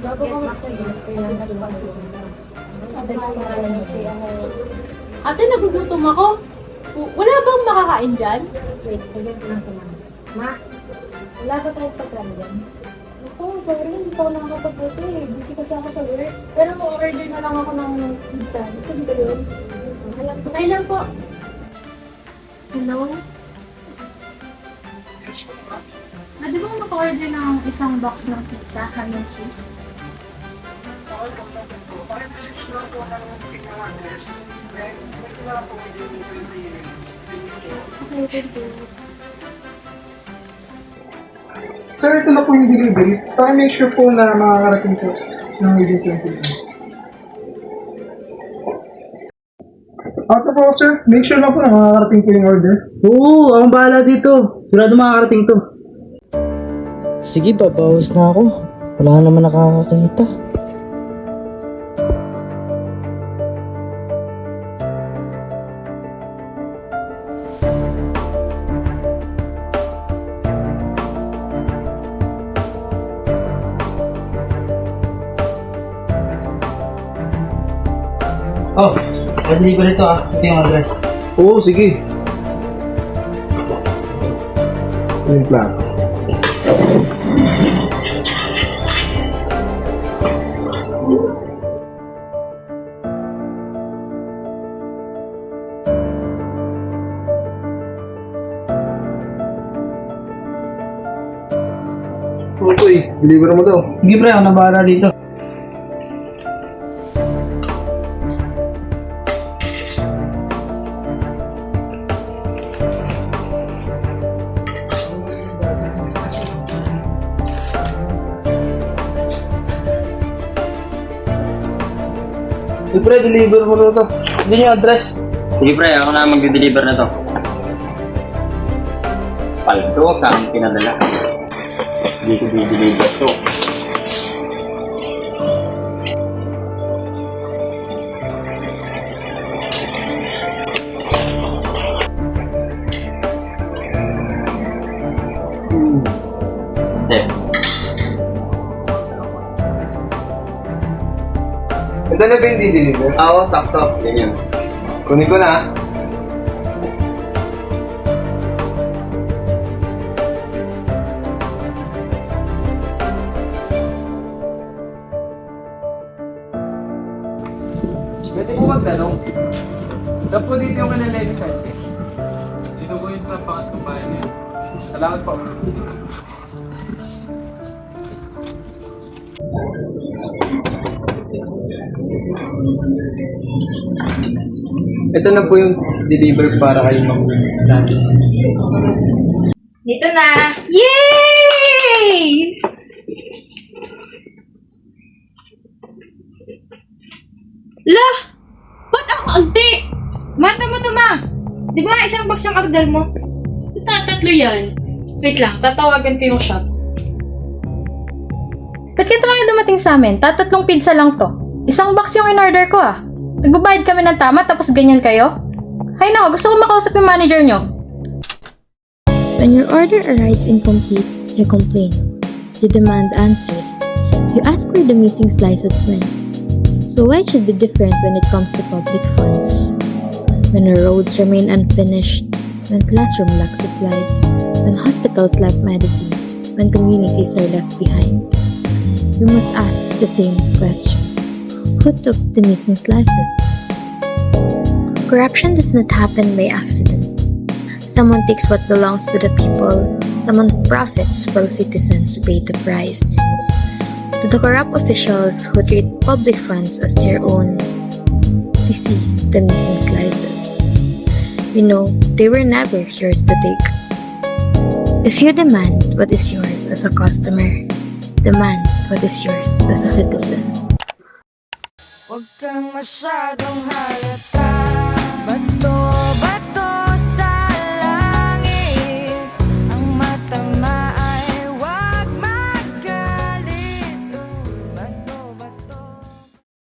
Bago ka mag-sige, kailangan ko lang ito. Sabi ko na stay ako. Ate, nagugutom ako. Wala bang makakain dyan? Wait, kailan ko lang sa mama. Ma, wala ba tayong pagkain dyan? Ako, sorry, hindi pa ako nakakapagluto eh. Busy kasi ako sa work. Pero ma-order na lang ako ng pizza. Gusto dito doon? Kailan po? Hello? Pwede ba maka-order ng isang box ng pizza, ham and cheese? Okay, thank you. Sir, ito na po yung delivery. Make sure po na makakarating po ng within 20 minutes. Out na po, sir. Make sure lang po na makakarating po yung order. Oo, akong bahala dito. Sigurado makakarating to. Sige, babawas na ako. Wala naman nakakakita. Oh, pwede ko nito ah. Ito yung address. Oo, sige. Yung plan. Okay, deliver mo daw. Sige pre, ako na bahala dito. Pre, deliver mo na to. Hindi yung address. Sige pre, ako na magde-deliver na to. Paldo, saan pinadala? Hindi ko di-deliver to. Sis. Ito na ba yung di-deliver? Oo, sakto. Yan yun. Kunin ko na. Pwede ko magtanong. Saan po dito yung kay Lenny Sanchez? Dito po yun sa pangatlong bayan niya. Salamat po. Ito na po yung deliver para kay Ma'am Dati. Dito na! Yay! Lah! Ba't ang agdi? Mata mo to, ma! Di ba nga isang box yung order mo? Tatlo yan. Wait lang, tatawagan ko yung shop. Ba't ganito lang yung dumating sa amin? Tatlong pizza lang to. Isang box yung in-order ko ah. Nagbabayad kami ng tama tapos ganyan kayo? Hay nako, gusto ko makausap yung manager nyo. When your order arrives incomplete, you complain. You demand answers. You ask where the missing slices went. So why it should be different when it comes to public funds? When our roads remain unfinished, when classrooms lack supplies, when hospitals lack medicines, when communities are left behind. We must ask the same question. Who took the missing slices? Corruption does not happen by accident. Someone takes what belongs to the people. Someone profits while citizens pay the price. To the corrupt officials who treat public funds as their own, we see the missing slices. We know they were never yours to take. If you demand what is yours as a customer, demand what is yours as a citizen. Huwag kang masyadong halata.